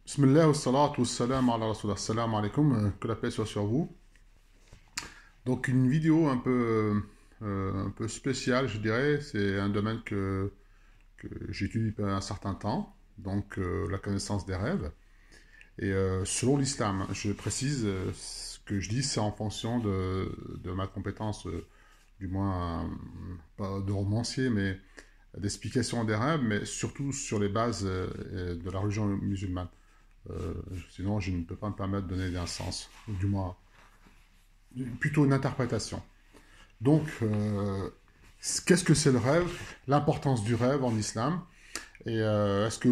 Bismillah wa salatu wa salam ala rasulullah. Salam alaikum, que la paix soit sur vous. Donc une vidéo un peu spéciale, je dirais. C'est un domaine que j'étudie depuis un certain temps, donc la connaissance des rêves. Et selon l'islam, je précise, ce que je dis, c'est en fonction de ma compétence, du moins, pas de romancier, mais d'explication des rêves, mais surtout sur les bases de la religion musulmane. Euh, Sinon, je ne peux pas me permettre de donner un sens, ou du moins, plutôt une interprétation. Donc, qu'est-ce que c'est le rêve? L'importance du rêve en islam? Et est-ce que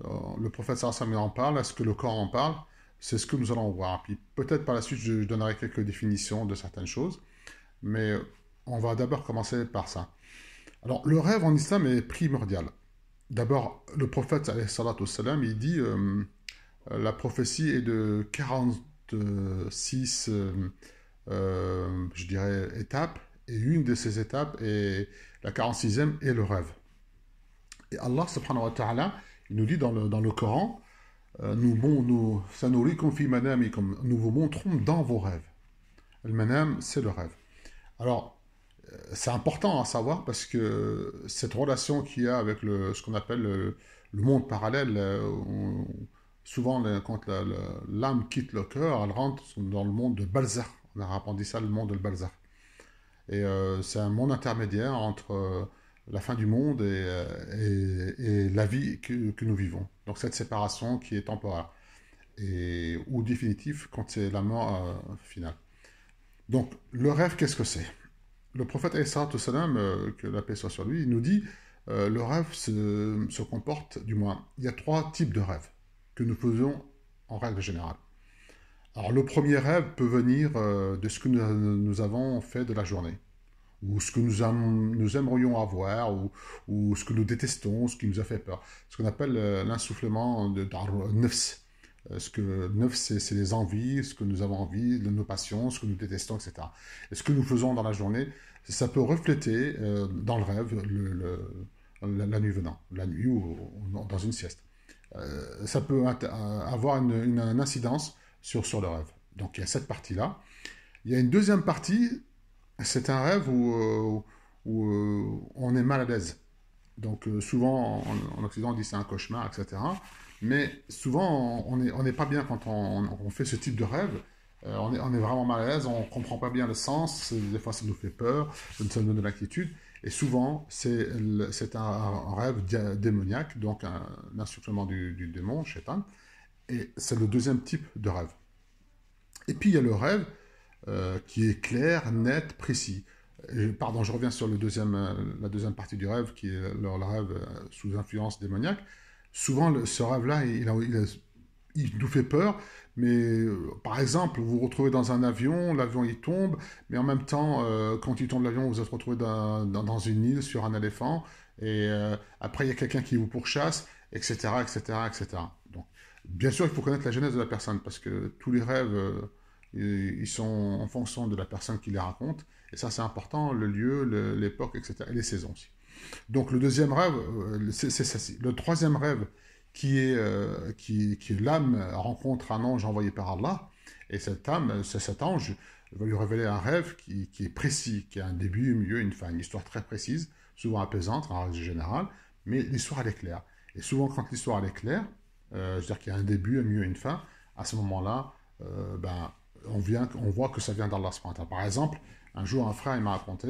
le prophète sallallahu en parle? Est-ce que le Coran en parle? C'est ce que nous allons voir. Puis peut-être par la suite, je donnerai quelques définitions de certaines choses, mais on va d'abord commencer par ça. Alors, le rêve en islam est primordial. D'abord, le prophète, alayhi salatu wassalam, il dit la prophétie est de 46, je dirais, étapes, et une de ces étapes est la 46e est le rêve. Et Allah, subhanahu wa ta'ala, il nous dit dans le Coran, sanurikum fi manamikum, nous vous montrons dans vos rêves. Le manam, c'est le rêve. Alors, c'est important à savoir parce que cette relation qu'il y a avec ce qu'on appelle le monde parallèle, souvent quand l'âme quitte le cœur, elle rentre dans le monde de Balzakh. On a appelé ça le monde de Balzakh. Et c'est un monde intermédiaire entre la fin du monde et la vie que nous vivons. Donc cette séparation qui est temporaire ou définitive quand c'est la mort finale. Donc le rêve, qu'est-ce que c'est? Le prophète alayhi salatu wassalam, que la paix soit sur lui, il nous dit le rêve se comporte, du moins, il y a trois types de rêves que nous faisons en règle générale. Alors le premier rêve peut venir de ce que nous avons fait de la journée, ou ce que nous aimerions avoir, ou ce que nous détestons, ce qui nous a fait peur. Ce qu'on appelle l'insoufflement de nefs. Ce que nefs, c'est les envies, ce que nous avons envie, nos passions, ce que nous détestons, etc. Et ce que nous faisons dans la journée, ça peut refléter dans le rêve la nuit venant, la nuit ou dans une sieste. Ça peut avoir une incidence sur le rêve. Donc il y a cette partie-là. Il y a une deuxième partie, c'est un rêve où on est mal à l'aise. Donc souvent en Occident on dit c'est un cauchemar, etc. Mais souvent on n'est pas bien quand on fait ce type de rêve. On est vraiment mal à l'aise, on ne comprend pas bien le sens, des fois ça nous fait peur, ça nous donne de l'inquiétude. Et souvent c'est un rêve démoniaque, donc un insufflement du démon, shaitan. Et c'est le deuxième type de rêve. Et puis il y a le rêve qui est clair, net, précis. Pardon, je reviens sur la deuxième partie du rêve, qui est le rêve sous influence démoniaque. Souvent, ce rêve-là, il nous fait peur, mais par exemple, vous vous retrouvez dans un avion, l'avion il tombe, mais en même temps, quand il tombe l'avion, vous êtes retrouvé dans une île sur un éléphant, et après il y a quelqu'un qui vous pourchasse, etc., etc., etc. Donc, bien sûr, il faut connaître la genèse de la personne, parce que tous les rêves, ils sont en fonction de la personne qui les raconte, et ça c'est important, le lieu, l'époque, etc., et les saisons aussi. Donc le deuxième rêve, c'est ça. Le troisième rêve, qui est l'âme rencontre un ange envoyé par Allah, et cette âme, cet ange va lui révéler un rêve qui est précis, qui a un début, un milieu, une fin, une histoire très précise, souvent apaisante en règle générale, mais l'histoire elle est claire. Et souvent quand l'histoire elle est claire, c'est-à-dire qu'il y a un début, un milieu, une fin, à ce moment-là, ben, on voit que ça vient d'Allah. Par exemple, un jour un frère il m'a raconté,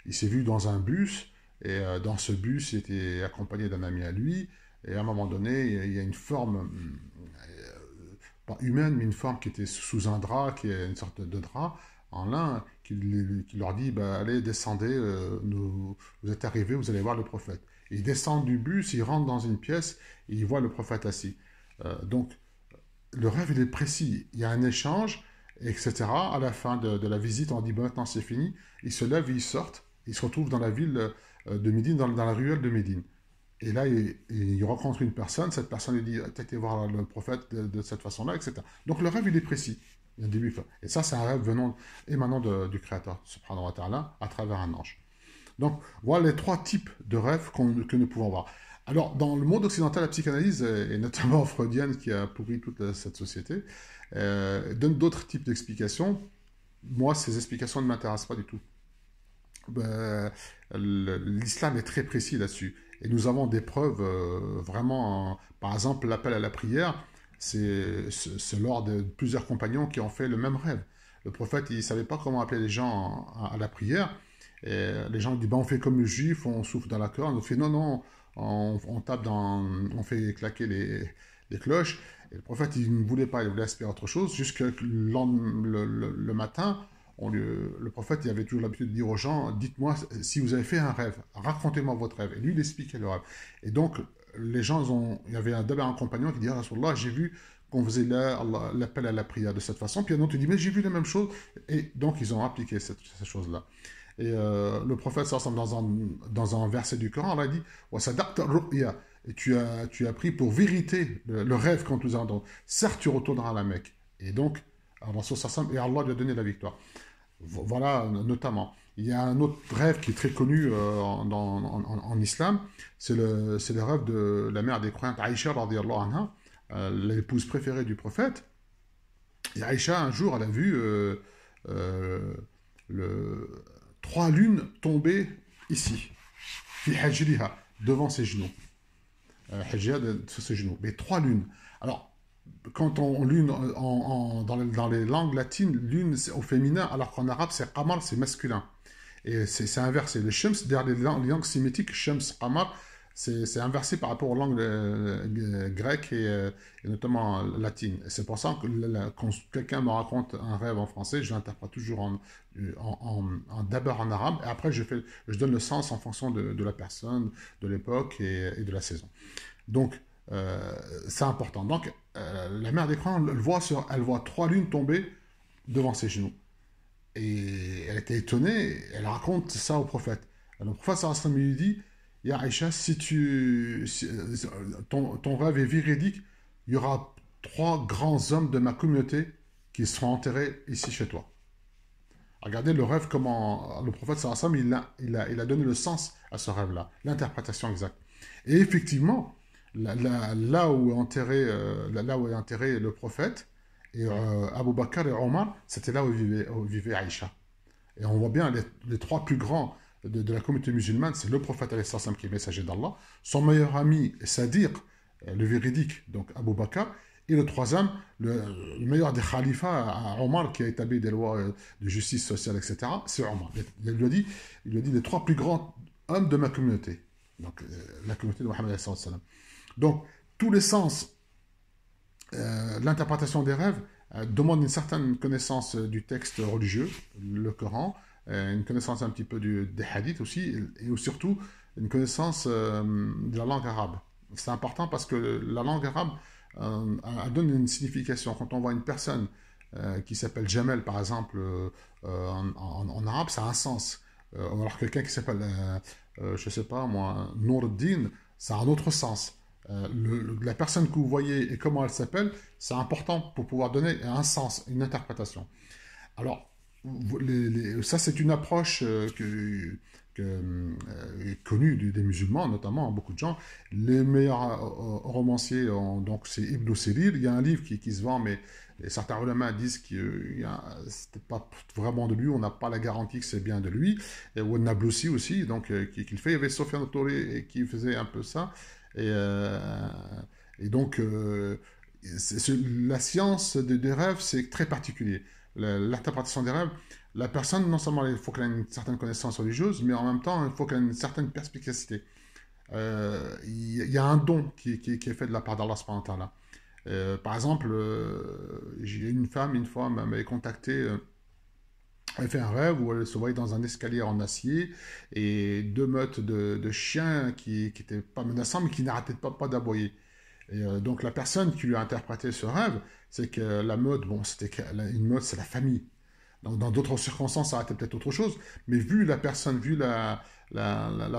il s'est vu dans un bus, et dans ce bus, il était accompagné d'un ami à lui. Et à un moment donné, il y a une forme, pas humaine, mais une forme qui était sous un drap, qui est une sorte de drap en lin, qui leur dit bah, allez, descendez, vous êtes arrivés, vous allez voir le prophète. Et ils descendent du bus, ils rentrent dans une pièce, et ils voient le prophète assis. Donc, le rêve, il est précis. Il y a un échange, etc. À la fin de la visite, on dit bah, maintenant c'est fini. Ils se lèvent, ils sortent, ils se retrouvent dans la ville de Médine, dans la ruelle de Médine. Et là, il rencontre une personne, cette personne lui dit t'as été voir le prophète de cette façon-là, etc. Donc le rêve, il est précis. Il y a un début, fin. Et ça, c'est un rêve émanant du Créateur, subhanahu wa ta'ala, à travers un ange. Donc, voilà les trois types de rêves que nous pouvons voir. Alors, dans le monde occidental, la psychanalyse, et notamment freudienne qui a pourri toute cette société, donne d'autres types d'explications. Moi, ces explications ne m'intéressent pas du tout. Ben, l'islam est très précis là-dessus. Et nous avons des preuves vraiment. Par exemple, l'appel à la prière, c'est lors de plusieurs compagnons qui ont fait le même rêve. Le prophète, il ne savait pas comment appeler les gens à la prière. Et les gens disent, ben, on fait comme les juifs, on souffle dans la corne. On fait non, non, on tape dans. On fait claquer les cloches. Et le prophète, il ne voulait pas, il voulait aspirer à autre chose. Jusque le matin, le prophète il avait toujours l'habitude de dire aux gens, dites-moi si vous avez fait un rêve, racontez-moi votre rêve. Et lui, il expliquait le rêve. Et donc, les gens il y avait d'abord un compagnon qui dit, ah, Rasulallah, j'ai vu qu'on faisait l'appel à la prière de cette façon. Puis un autre dit, mais j'ai vu la même chose. Et donc, ils ont appliqué cette chose-là. Et le prophète, ça ressemble dans un verset du Coran, il a dit, Wasadaqta ru'ya. Et tu as pris pour vérité le rêve qu'on nous a entendu. Certes, tu retourneras à la Mecque. Et donc, et Allah lui a donné la victoire. Voilà, notamment. Il y a un autre rêve qui est très connu en islam, c'est le rêve de la mère des croyantes, Aïcha, radiyallahu anha, l'épouse préférée du prophète. Et Aïcha, un jour, elle a vu euh, le, 3 lunes tomber ici, fi hajriha, devant ses genoux. Hajriha, sur ses genoux. Mais 3 lunes. Alors, quand on lune dans les langues latines, lune c'est au féminin, alors qu'en arabe c'est qamar, c'est masculin. Et c'est inversé. Le shams, derrière les langues sémitiques, shams, qamar, c'est inversé par rapport aux langues grecques et notamment latines. Et c'est pour ça que quand quelqu'un me raconte un rêve en français, je l'interprète toujours d'abord en arabe, et après je donne le sens en fonction de la personne, de l'époque et de la saison. Donc, c'est important. Donc, la mère d'écran, elle voit 3 lunes tomber devant ses genoux. Et elle était étonnée, elle raconte ça au prophète. Alors, le prophète sallallahu alayhi wa sallam lui dit, Ya Aïcha, ton rêve est véridique, il y aura 3 grands hommes de ma communauté qui seront enterrés ici chez toi. Regardez le rêve, comment le prophète sallallahu alayhi wa sallam, il a donné le sens à ce rêve-là, l'interprétation exacte. Et effectivement, là où est enterré le prophète, et Abu Bakr et Omar, c'était là où vivait Aïcha. Et on voit bien les 3 plus grands de la communauté musulmane, c'est le prophète alayhi salam qui est messager d'Allah, son meilleur ami Sadiq, le véridique, donc Abu Bakr, et le troisième, le meilleur des khalifas, Omar, qui a établi des lois de justice sociale, etc., c'est Omar. Il lui a dit les 3 plus grands hommes de ma communauté. Donc, la communauté de Mohammed alayhi salam. Donc, tous les sens, l'interprétation des rêves demande une certaine connaissance du texte religieux, le Coran, une connaissance un petit peu des hadiths aussi, et surtout une connaissance de la langue arabe. C'est important parce que la langue arabe elle donne une signification. Quand on voit une personne qui s'appelle Jamel, par exemple, en arabe, ça a un sens. Alors quelqu'un qui s'appelle, je ne sais pas moi, Nourdin, ça a un autre sens. La personne que vous voyez et comment elle s'appelle, c'est important pour pouvoir donner un sens, une interprétation. Alors, ça c'est une approche connue des musulmans, notamment beaucoup de gens. Les meilleurs romanciers, donc c'est Ibn Sirir. Il y a un livre qui se vend, mais certains ulama disent que c'était pas vraiment de lui, on n'a pas la garantie que c'est bien de lui. Et Nablusi aussi, donc qu'il fait. Il y avait Sofiane Touré qui faisait un peu ça. Et, et donc, la science des rêves, c'est très particulier. L'interprétation des rêves, la personne, non seulement il faut qu'elle ait une certaine connaissance religieuse, mais en même temps, il faut qu'elle ait une certaine perspicacité. Il y a un don qui est fait de la part d'Allah subhanahu wa ta'ala. Par exemple, j'ai une femme, une fois, m'avait contacté. Elle fait un rêve où elle se voyait dans un escalier en acier et 2 meutes de chiens qui n'étaient pas menaçants mais qui n'arrêtaient pas d'aboyer. Et donc la personne qui lui a interprété ce rêve, c'est que la meute, bon, une meute, c'est la famille. Donc, dans d'autres circonstances, ça aurait été peut-être autre chose, mais vu la personne, vu la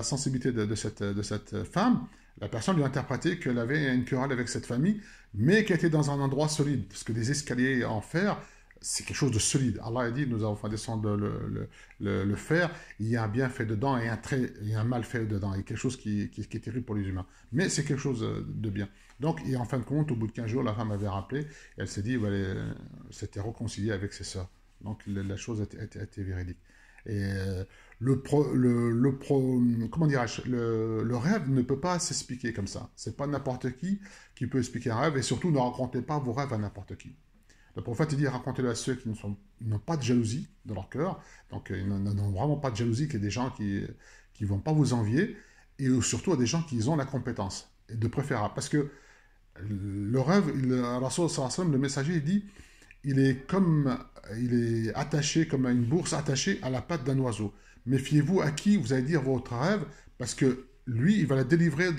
sensibilité de cette femme, la personne lui a interprété qu'elle avait une querelle avec cette famille, mais qu'elle était dans un endroit solide, parce que des escaliers en fer, c'est quelque chose de solide. Allah a dit, nous avons fait descendre le fer, il y a un bien fait dedans et et un mal fait dedans. Il y a quelque chose qui est terrible pour les humains. Mais c'est quelque chose de bien. Donc, et en fin de compte, au bout de 15 jours, la femme avait rappelé, et elle s'est dit, ouais, elle s'était réconciliée avec ses sœurs. Donc, la chose était véridique. Et comment dirais-je, le rêve ne peut pas s'expliquer comme ça. C'est pas n'importe qui peut expliquer un rêve, et surtout ne racontez pas vos rêves à n'importe qui. Le prophète dit racontez-le à ceux qui n'ont pas de jalousie dans leur cœur, donc ils n'ont vraiment pas de jalousie, qu'il y a des gens qui ne vont pas vous envier, et surtout à des gens qui ont la compétence, et de préférable. Parce que le rêve, Rasul sallallahu alayhi wa sallam, le messager, il dit il est attaché comme à une bourse attachée à la patte d'un oiseau. Méfiez-vous à qui vous allez dire votre rêve, parce que lui, il va la délivrer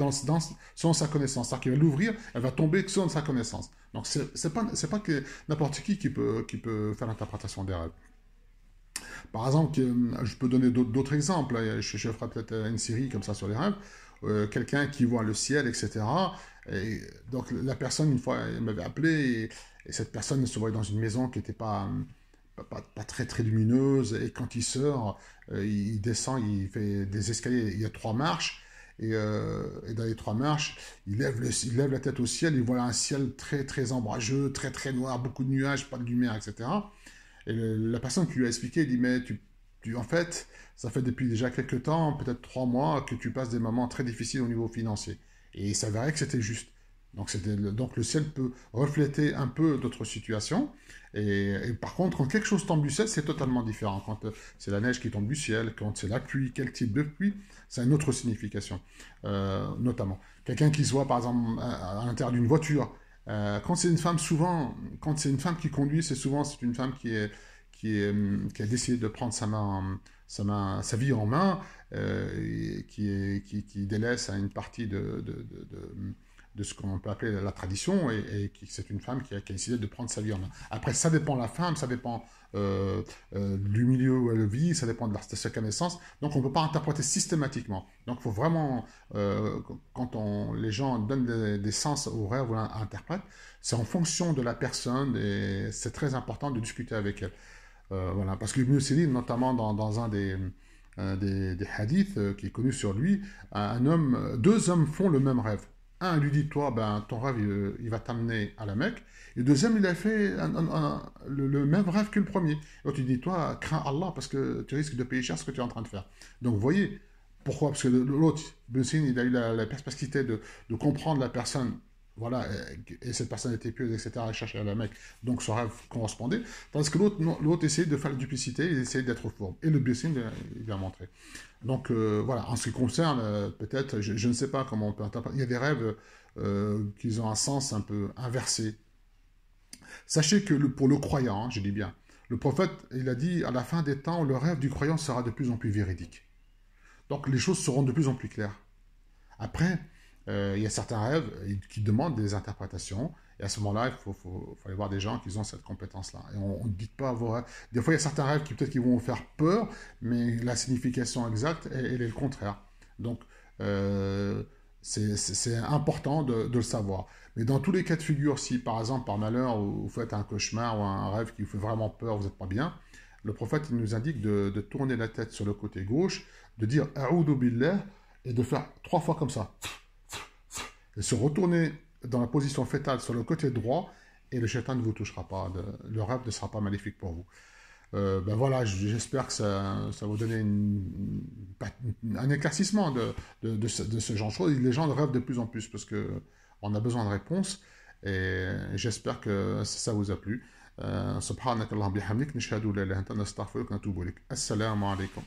selon sa connaissance. C'est-à-dire qu'il va l'ouvrir, elle va tomber selon sa connaissance. Donc, c'est pas que n'importe qui peut faire l'interprétation des rêves. Par exemple, je peux donner d'autres exemples. Je ferai peut-être une série comme ça sur les rêves. Quelqu'un qui voit le ciel, etc. Et donc, la personne, une fois, elle m'avait appelé, et cette personne se voyait dans une maison qui n'était pas très, très lumineuse. Et quand il sort, il descend, il fait des escaliers, il y a 3 marches. Et dans les 3 marches, il lève la tête au ciel, il voit un ciel très, très ombrageux, très, très noir, beaucoup de nuages, pas de lumière, etc. Et la personne qui lui a expliqué, il dit, mais en fait, ça fait depuis déjà quelques temps, peut-être 3 mois, que tu passes des moments très difficiles au niveau financier. Et il s'avérait que c'était juste. Donc le ciel peut refléter un peu d'autres situations. Et par contre, quand quelque chose tombe du ciel, c'est totalement différent. Quand c'est la neige qui tombe du ciel, quand c'est la pluie, quel type de pluie, c'est une autre signification. Notamment. Quelqu'un qui se voit, par exemple, à l'intérieur d'une voiture. Quand c'est une femme, souvent, quand c'est une femme qui conduit, c'est une femme qui a décidé de prendre sa vie en main, et qui délaisse à une partie de ce qu'on peut appeler la tradition, et c'est une femme qui a décidé de prendre sa vie en main. Après, ça dépend de la femme, ça dépend du milieu où elle vit, ça dépend de sa connaissance, donc on ne peut pas interpréter systématiquement. Donc il faut vraiment, quand les gens donnent des sens aux rêves ou interprètent, c'est en fonction de la personne, et c'est très important de discuter avec elle. Voilà, parce que Ibn Sirin, notamment dans des hadiths qui est connu sur lui, deux hommes font le même rêve. Un lui dit, toi, ben, ton rêve, il va t'amener à la Mecque. Et le deuxième, il a fait le même rêve que le premier. L'autre, il dit, toi, crains Allah parce que tu risques de payer cher ce que tu es en train de faire. Donc, vous voyez, pourquoi? Parce que l'autre, Ibn Sirin, il a eu la perspicacité de comprendre la personne. Voilà, et cette personne était pieuse, etc., elle cherchait la Mecque, donc son rêve correspondait. Tandis que l'autre essayait de faire la duplicité, il essayait d'être fourbe. Et le Bessin, il l'a montré. Donc voilà, en ce qui concerne, peut-être, je ne sais pas comment on peut interpréter, il y a des rêves qui ont un sens un peu inversé. Sachez que pour le croyant, je dis bien, le prophète, il a dit, à la fin des temps, le rêve du croyant sera de plus en plus véridique. Donc les choses seront de plus en plus claires. Après, il y a certains rêves qui demandent des interprétations. Et à ce moment-là, faut aller voir des gens qui ont cette compétence-là. Et on ne dit pas vos rêves. Des fois, il y a certains rêves qui peut-être qui vont vous faire peur, mais la signification exacte, elle est le contraire. Donc, c'est important de le savoir. Mais dans tous les cas de figure, si par exemple, par malheur, vous faites un cauchemar ou un rêve qui vous fait vraiment peur, vous n'êtes pas bien, le prophète il nous indique de tourner la tête sur le côté gauche, de dire A'udhu billah, et de faire 3 fois comme ça. Et se retourner dans la position fétale sur le côté droit, et le shaitan ne vous touchera pas. Le rêve ne sera pas maléfique pour vous. Ben voilà, j'espère que ça vous donner un éclaircissement de ce genre de choses. Les gens rêvent de plus en plus parce qu'on a besoin de réponses, et j'espère que ça vous a plu. Subhanakallahumma bihamdik, nashhadu la ilaha illa anta, nastaghfiruka wa natubu ilaik. Assalamu alaikum.